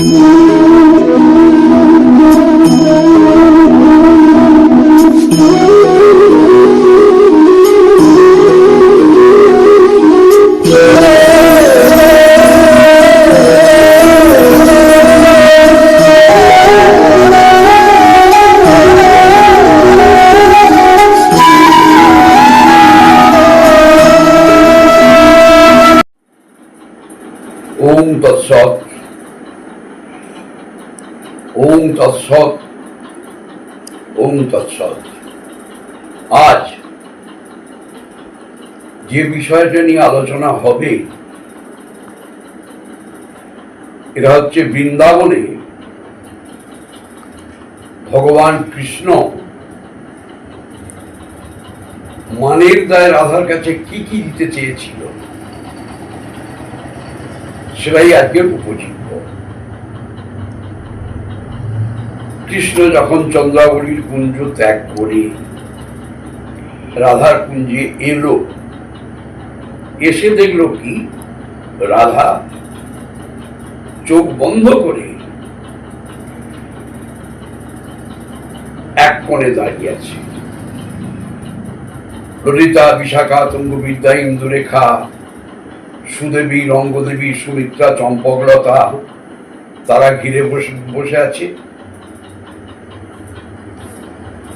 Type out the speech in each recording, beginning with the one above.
ওম তৎসৎ। ওম তৎসৎ। ওম তৎসৎ। আজ যে বিষয়টা নিয়ে আলোচনা হবে এটা হচ্ছে বৃন্দাবনে ভগবান কৃষ্ণ মানের দায় রাধার কাছে কি কি দিতে চেয়েছিল, সেটাই আজকের উপযোগ্য। কৃষ্ণ যখন চন্দ্রাবলীর কুঞ্জ ত্যাগ করে রাধার কুঞ্জে এলো, এসে দেখলো কি রাধা চোখ বন্ধ করে এক কোণে দাঁড়িয়ে আছে। ললিতা, বিশাখা, তুঙ্গবিদ্যা, ইন্দুরেখা, সুদেবী, রঙ্গদেবী, সুমিত্রা, চম্পকলতা তারা ঘিরে বসে আছে।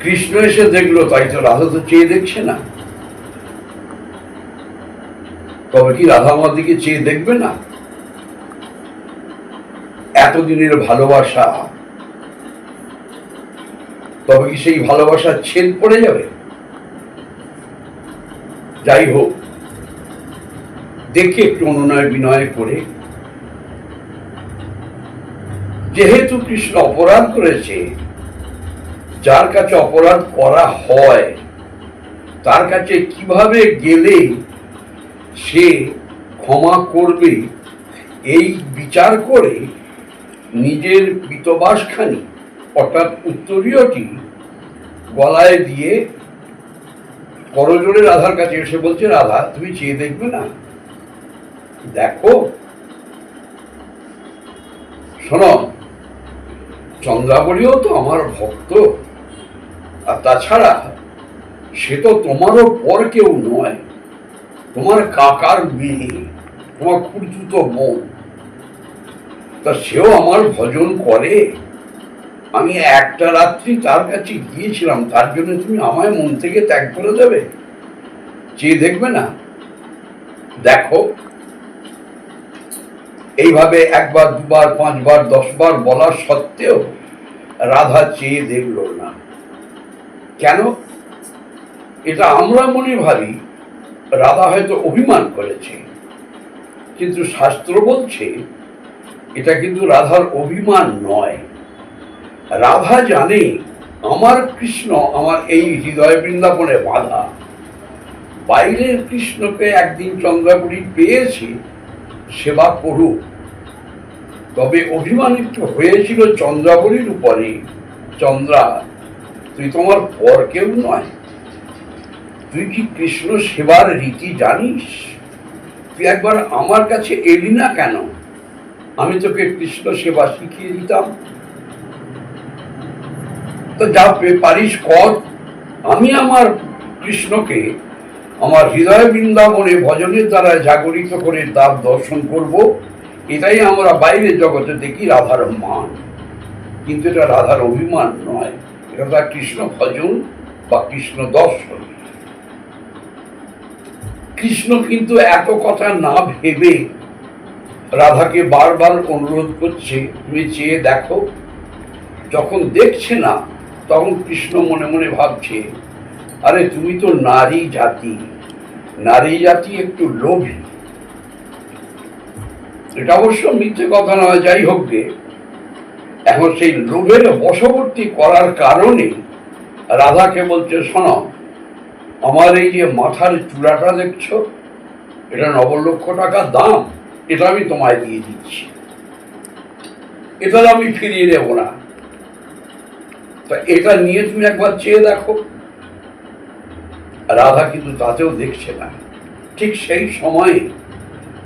কৃষ্ণ এসে দেখলো, তাই তো রাধা তো চেয়ে দেখছে না। তবে কি রাধা আমার দিকে চেয়ে দেখবে না? এতদিনের ভালোবাসা, তবে কি সেই ভালোবাসার ছেদ পড়ে যাবে? যাই হোক, দেখে একটু অনুনয় বিনয় করে, যেহেতু কৃষ্ণ অপরাধ করেছে, যার কাছে অপরাধ করা হয় তার কাছে কিভাবে গেলে সে ক্ষমা করবে, এই বিচার করে নিজের পিতবাসখানি অর্থাৎ উত্তরীয়টি গলায় দিয়ে করজোড়ে রাধার কাছে এসে বলছে, রাধা তুমি চেয়ে দেখবে না? দেখো, শোনো, চন্দ্রাবলীও তো আমার ভক্ত, আর তাছাড়া সে তো তোমারও পর কেউ নয়, তোমার কাকার মেয়ে, তোমার খুঁড়তুতো বোন, তা সেও আমার ভজন করে। আমি একটা রাত্রি তার কাছে গিয়েছিলাম, তার জন্য তুমি আমায় মন থেকে ত্যাগ করে দেবে? চেয়ে দেখবে না? দেখো, এইভাবে একবার, দুবার, পাঁচবার, 10 বার বলার সত্ত্বেও রাধা চেয়ে দেখল না। কেন? এটা আমরা মনে ভাবি রাধা হয়তো অভিমান করেছে, কিন্তু শাস্ত্র বলছে এটা কিন্তু রাধার অভিমান নয়। রাধা জানে আমার কৃষ্ণ আমার এই হৃদয় বৃন্দাবনে বাঁধা। বাইরের কৃষ্ণকে একদিন চন্দ্রাবলী পেয়েছে, সেবা করুক। তবে অভিমান একটু হয়েছিল চন্দ্রাবলীর উপরে, চন্দ্রা তুই তোমার পর কেউ নয়, তুই কি কৃষ্ণ সেবার রীতি জানিস? তুই একবার আমার কাছে এলি না কেন? আমি তোকে কৃষ্ণ সেবা শিখিয়ে দিতাম। তো যা পারিস কর। আমি আমার কৃষ্ণকে আমার হৃদয় বৃন্দাবনে ভজনের দ্বারা জাগরিত করে তার দর্শন করব। এটাই আমরা বাইরের জগতে দেখি রাধার মান, কিন্তু এটা রাধার অভিমান নয়, এটা তার কৃষ্ণ ভজন বা কৃষ্ণ দর্শন। কৃষ্ণ কিন্তু এত কথা না ভেবে রাধাকে বারবার অনুরোধ করছে, তুমি চেয়ে দেখো। যখন দেখছে না, তখন কৃষ্ণ মনে মনে ভাবছে, আরে তুমি তো নারী জাতি, নারী জাতি একটু লোভী। এটা অবশ্য মিথ্যে কথা নয়, যাই হোক গে, এখন সেই লোভের বশবর্তী করার কারণে রাধাকে বলছে, শোনো, আমার এই যে মাথার চূড়াটা দেখছো, এটা 9 লক্ষ টাকা দাম, এটা আমি তোমায় দিয়ে দিচ্ছি, এটা আমি ফিরিয়ে নেব না, তা এটা নিয়ে তুমি একবার চেয়ে দেখো। রাধা কিন্তু তাতেও দেখছে না। ঠিক সেই সময়ে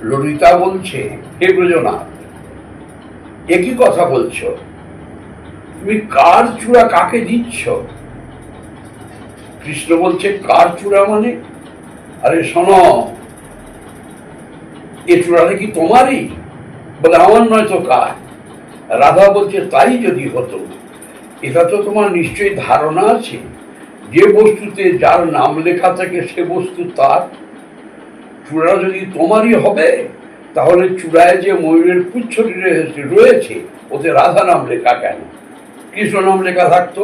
ললিতা বলছে, হে ব্রজনাথ, একই কথা বলছো? তুমি কার চূড়া কাকে দিচ্ছ? কৃষ্ণ বলছে কার চূড়া মানে? আরে শোনো, এ চূড়াটা কি তোমারই? বলে আমার নয় তো কার? রাধা বলছে তাই যদি হতো, এটা তো তোমার নিশ্চয়ই ধারণা আছে যে বস্তুতে যার নাম লেখা থাকে সে বস্তু তার। চূড়া যদি তোমারই হবে তাহলে চূড়ায় যে ময়ূরের পুচ্ছটি রয়েছে ওতে রাধা নাম লেখা কেন? কৃষ্ণ নাম লেখা থাকতো।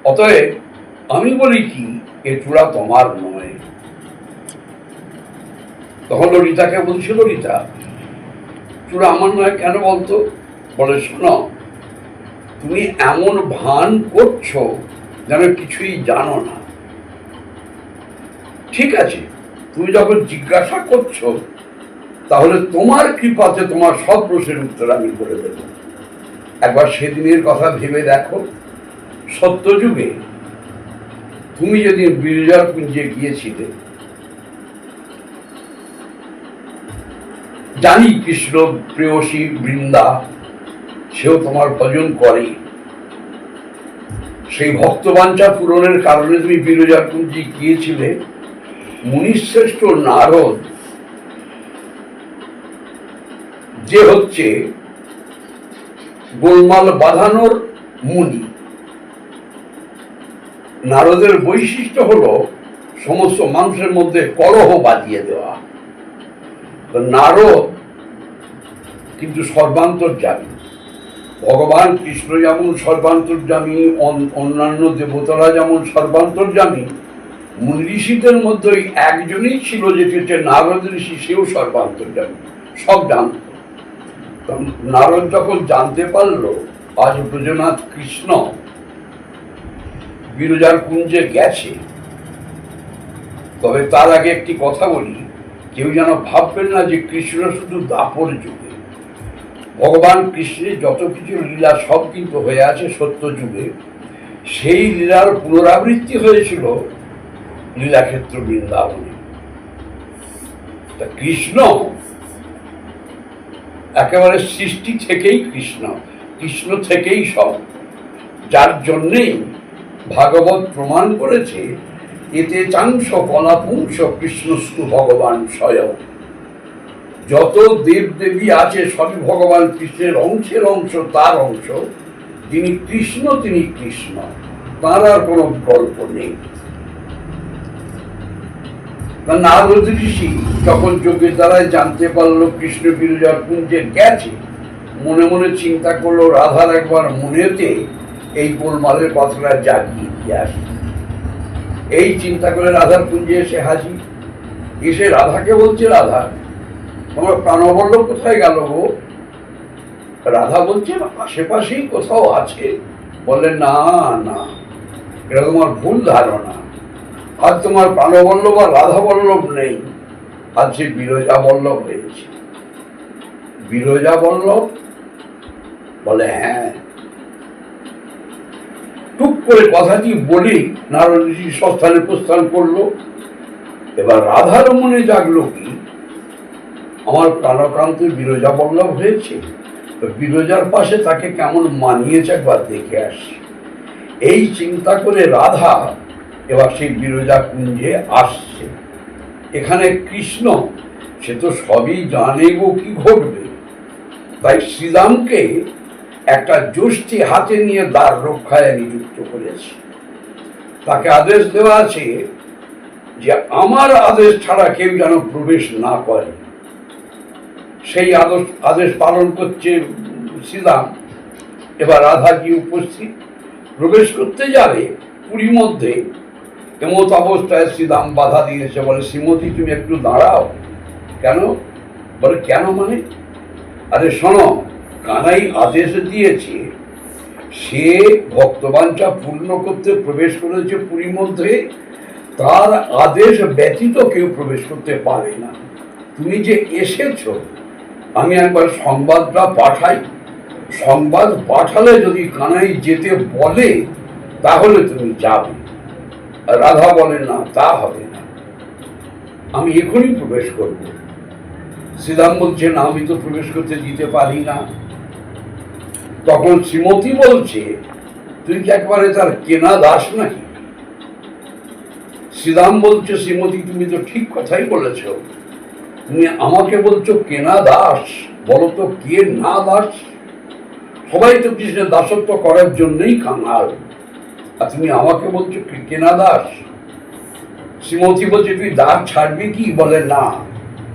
অতএব আমি বলি কি, এ চূড়া তোমার নয়। তখন ললিতাকে বলছে, ললিতা চূড়া আমার নয় কেন বলতো? বলে শোনো, তুমি এমন ভান করছো যেন কিছুই জানো না। ঠিক আছে, তুমি যখন জিজ্ঞাসা করছো তাহলে তোমার কৃপাতে তোমার সব প্রশ্নের উত্তর আমি করে দেব। একবার সেদিনের কথা ভেবে দেখো, সত্যযুগে তুমি যদি বিরজার কুঞ্জে গিয়েছিলে, জানি কৃষ্ণ প্রেয়সী বৃন্দা সেও তোমার ভজন করে, সেই ভক্তবাঞ্ছা পূরণের কারণে তুমি বিরজার কুঞ্জে গিয়েছিলে। মুনিশ্রেষ্ঠ নারদ, যে হচ্ছে গোলমাল বাঁধানোর মুনি, নারদের বৈশিষ্ট্য হলো সমস্ত মানুষের মধ্যে কলহ বাঁধিয়ে দেওয়া। নারদ কিন্তু সর্বান্তর্যামী। ভগবান কৃষ্ণ যেমন সর্বান্তর্যামী, অন্যান্য দেবতারা যেমন সর্বান্তর্যামী, মুনি ঋষিদের মধ্যে একজনই ছিল যেটি হচ্ছে নারদ ঋষি, সেও সর্বান্তর্যামী, সব জানত। নারদ যখন জানতে পারলো আজ ব্রজনাথ কৃষ্ণ বিরজার কুঞ্জে গেছে, তবে তার আগে একটি কথা বলি, কেউ যেন ভাববেন না যে কৃষ্ণ শুধু দাপর যুগে। ভগবান কৃষ্ণের যত কিছু লীলা সব কিন্তু হয়ে আছে সত্য যুগে। সেই লীলার পুনরাবৃত্তি হয়েছিল লীলাক্ষেত্র বৃন্দাবনে। কৃষ্ণ একেবারে সৃষ্টি থেকেই কৃষ্ণ, কৃষ্ণ থেকেই সব, যার জন্যেই ভাগবত প্রমাণ করেছে এতে চাংশ কলাপুংস কৃষ্ণস্তু ভগবান স্বয়ং। যত দেব দেবী আছে সবই ভগবান কৃষ্ণের অংশের অংশ, তার অংশ। যিনি কৃষ্ণ তিনি কৃষ্ণ, তার আর কোনো গল্প নেই। নারদ ঋষি যখন যোগের দ্বারায় জানতে পারলো কৃষ্ণ বিরজার কুঞ্জে গেছে, মনে মনে চিন্তা করলো রাধার একবার মনেতে এই গোলমালের কথাটা জাগিয়ে দিয়ে আসে। এই চিন্তা করে রাধার কুঞ্জে এসে হাজির। এসে রাধাকে বলছে, রাধা তোমার প্রাণবল্লভ কোথায় গেল গো? রাধা বলছে আশেপাশেই কোথাও আছে। বলে না না, এটা তোমার ভুল ধারণা। আজ তোমার প্রাণবল্লভ আর রাধা বল্লভ নেই, আজ সে বিরজা বল্লভ হয়েছে। বিরজা বল্লভ? বলে হ্যাঁ। টুক করে কথাটি বলি নারদ ঋষি স্বস্থানে প্রস্থান করলো। এবার রাধার মনে জাগলো কি, আমার প্রাণকান্ত বিরজা বল্লভ হয়েছে, তো বিরজার পাশে তাকে কেমন মানিয়েছে একবার দেখে আসি। এই চিন্তা করে রাধা এবার সেই বিরজা কুঞ্জে আসছে। এখানে কৃষ্ণ সে তো সবই জানে গো কি ঘটবে, তাই শ্রীরামকে একটা যষ্টি হাতে নিয়ে দ্বার রক্ষায় নিযুক্ত করেছে। তাকে আদেশ দেওয়া আছে যে আমার আদেশ ছাড়া কেউ যেন প্রবেশ না করে। সেই আদেশ পালন করছে শ্রীরাম। এবার রাধাজি উপস্থিত, প্রবেশ করতে যাবে পুরীর মধ্যে, এমত অবস্থায় শ্রীরাম বাধা দিয়েছে। বলে শ্রীমতী তুমি একটু দাঁড়াও। কেন? বলে কেন মানে? আরে শোনো, কানাই আদেশ দিয়েছে, সে ভক্তবাঞ্ছা পূর্ণ করতে প্রবেশ করেছে পুরীর মধ্যে, তার আদেশ ব্যতীত কেউ প্রবেশ করতে পারে না। তুমি যে এসেছো, আমি একবার সংবাদটা পাঠাই, সংবাদ পাঠালে যদি কানাই যেতে বলে তাহলে তুমি যাবে। রাধা বলে না, তা হবে না, আমি এখনই প্রবেশ করব। শ্রীরাম বলছে না, আমি তো প্রবেশ করতে দিতে পারি না। তখন শ্রীমতী বলছে, তুই কি একবারে তার কেনা দাস নাকি? শ্রীরাম বলছে, শ্রীমতী তুমি তো ঠিক কথাই বলেছ, তুমি আমাকে বলছো কেনা দাস, বলো তো কে না দাস? সবাই তো কৃষ্ণের দাসত্ব করার জন্যই কাঙাল, আর তুমি আমাকে বলছো কেনা দাস? শ্রীমতী বলছে, তুই দাস ছাড়বি কি? বলে না,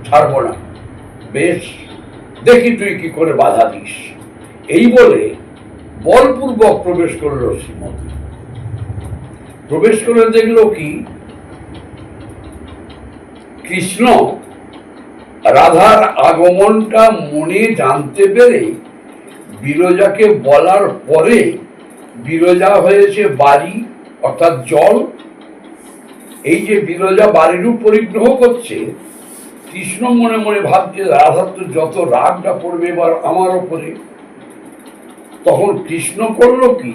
ছাড়বো না। বেশ, দেখি তুই কি করে বাধা দিস। এই বলে বলপূর্বক প্রবেশ করলো শ্রীমতী। প্রবেশ করে দেখলো কি, কৃষ্ণ রাধার আগমনটা মনে জানতে পেরে বিরজাকে বলার পরে বিরজা হয়েছে বাড়ি, অর্থাৎ জল। এই যে বিরজা বাড়ির পরিগ্রহ করছে, কৃষ্ণ মনে মনে ভাবছে রাধার তো যত রাগটা পড়বে এবার আমার ওপরে। তখন কৃষ্ণ করলো কি,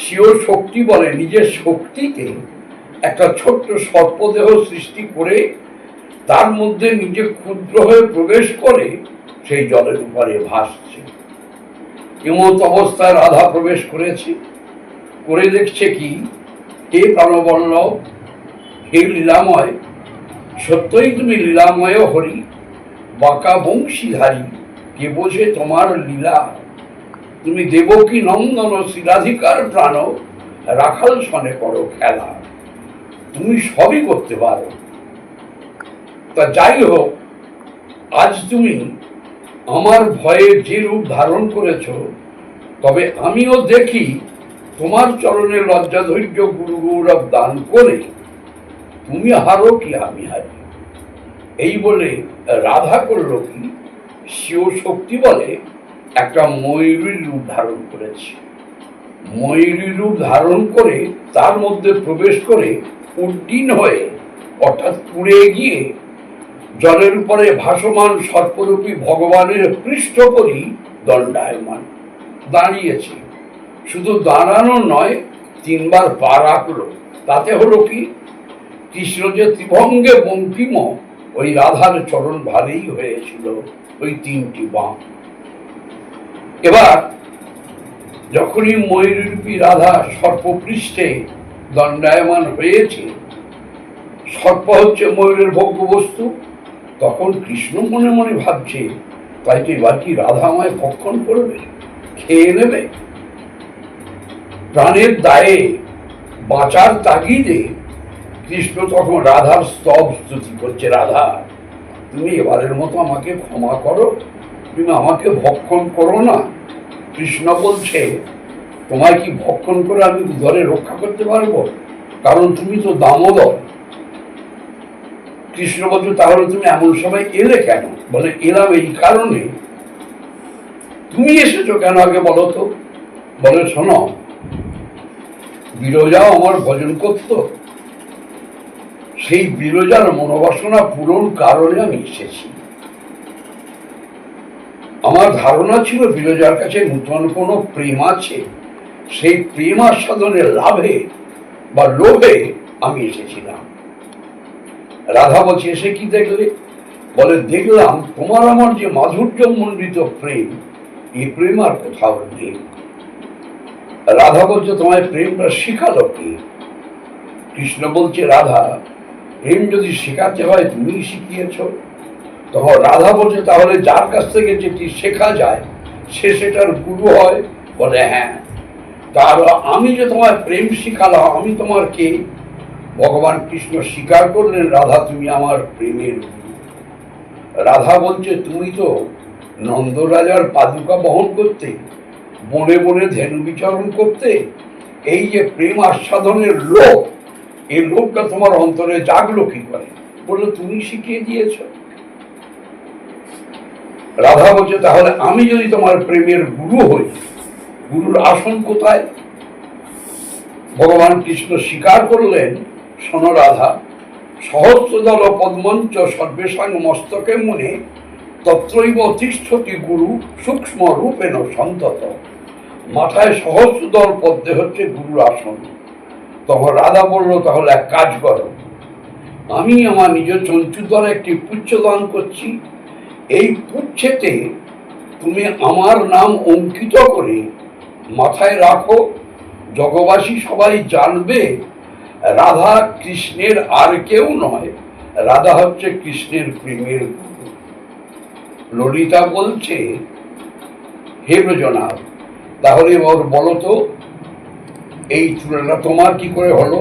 শিও শক্তি বলে নিজের শক্তিতে একটা ছোট্ট সর্পদেহ সৃষ্টি করে তার মধ্যে নিজে ক্ষুদ্র হয়ে প্রবেশ করে সেই জলের উপরে ভাসছে। এমত অবস্থায় রাধা প্রবেশ করেছে, করে দেখছে কি, হে প্রাণবল্লভ, হে লীলাময়, সত্যই তুমি লীলাময় হরি, বাঁকা বংশীধারী, কে বোঝে তোমার লীলা? তুমি দেবকী নন্দন শ্রীরাধিকার প্রাণ, রাখাল সনে করো খেলা। তুমি সবই করতে পারো। তা যাই হোক, আজ তুমি আমার ভয়ে যে রূপ ধারণ করেছ, তবে আমিও দেখি তোমার চরণে লজ্জা ধৈর্য গুরু গৌরব দান করে তুমি হারো কি আমি হারি। এই বলে রাধা করল কি, শিও শক্তি বলে একটা ময়ূরীর রূপ ধারণ করেছে। ময়ূরী রূপ ধারণ করে তার মধ্যে প্রবেশ করে উড্ডীন হয়ে, অর্থাৎ উড়ে গিয়ে জলের উপরে ভাসমান সর্পরূপী ভগবানের পৃষ্ঠপরি দণ্ডায়মান দাঁড়িয়েছে। শুধু দাঁড়ানো নয়, তিনবার পা রাখলো। তাতে হলো কি, কৃষ্ণ যে ত্রিভঙ্গে বঙ্কিম, ওই রাধার চরণ ভারেই হয়েছিল ওই তিনটি বাঁক। এবার যখনই ময়ূরূপী রাধা সর্পপৃষ্ঠে দণ্ডায়মান হয়েছে, সর্প হচ্ছে ময়ূরের ভোগ্য বস্তু, তখন কৃষ্ণ মনে মনে ভাবছে, তাই তো এবার কি রাধা আমায় ভক্ষণ করবে, খেয়ে নেবে? প্রাণের দায়ে বাঁচার তাগিদে কৃষ্ণ তখন রাধার স্তব স্তুতি করছে, রাধা তুমি এবারের মতো আমাকে ক্ষমা করো, তুমি আমাকে ভক্ষণ করো না। কৃষ্ণ বলছে, তোমায় কি ভক্ষণ করে আমি ধরে রক্ষা করতে পারবো? কারণ তুমি তো দামোদর। কৃষ্ণ বলছে, তাহলে তুমি এমন সময় এলে কেন? বলে, এলাম এই কারণে। তুমি এসেছো কেন আগে বলো তো? বলে, শোনো, বিরজাও আমার ভজন করত, সেই বিরজার মনোবাসনা পূরণ কারণে আমি এসেছি। আমার ধারণা ছিল বিরজার কাছে নূতন কোনো প্রেম আছে, সেই প্রেম আস্বাদনের লাভে বা লোভে আমি এসেছিলাম। রাধা বলছে, এসে কি দেখলে? বলে, দেখলাম তোমার আমার যে মাধুর্য মণ্ডিত প্রেম, এই প্রেম আর কোথাও নেই। রাধা বলছে, তোমায় প্রেমটা শিখালো কি? কৃষ্ণ বলছে, রাধা প্রেম যদি শেখাতে হয় তুমি শিখিয়েছ। তখন রাধা বলছে, তাহলে যার কাছ থেকে যেটি শেখা যায় সে সেটার গুরু হয়। বলে, হ্যাঁ, তাহলে আমি যে তোমায় প্রেম শিখালাম, আমি তোমার কে? ভগবান কৃষ্ণ স্বীকার করলেন, রাধা তুমি আমার প্রেমের গুরু। রাধা বলছে, তুমি তো নন্দ রাজার পাদুকা বহন করতে, বনে বনে ধেনু বিচরণ করতে, এই যে প্রেম আস্বাদনের লোক, এই লোকটা তোমার অন্তরে জাগলো কি করে? বললো, তুমি শিখিয়ে দিয়েছ। রাধা বলছে, তাহলে আমি যদি তোমার প্রেমের গুরু হই, গুরুর আসন কোথায়? ভগবান কৃষ্ণ স্বীকার করলেন, শোনো রাধা, সহস্রদল পদ্মঞ্চ সর্বেশাং মস্তকে মুনে তত্রৈব তিষ্ঠতি গুরু সূক্ষ্ম রূপেণ সন্তত। মাথায় সহস্রদল পদ্মে হচ্ছে গুরুর আসন। তখন রাধা বলল, তাহলে এক কাজ করো, আমি আমার নিজের চঞ্চুর দ্বারা একটি পুচ্ছ দান করছি, এই পুচ্ছেতে তুমি আমার নাম অঙ্কিত করে মাথায় রাখো, জগবাসী সবাই জানবে রাধা কৃষ্ণের আর কেউ নয়, রাধা হচ্ছে কৃষ্ণের প্রেমের গুরু। ললিতা বলছে, হে ব্রজনাথ, তাহলে বলো তো এই চূড়াটা তোমার কি করে হলো?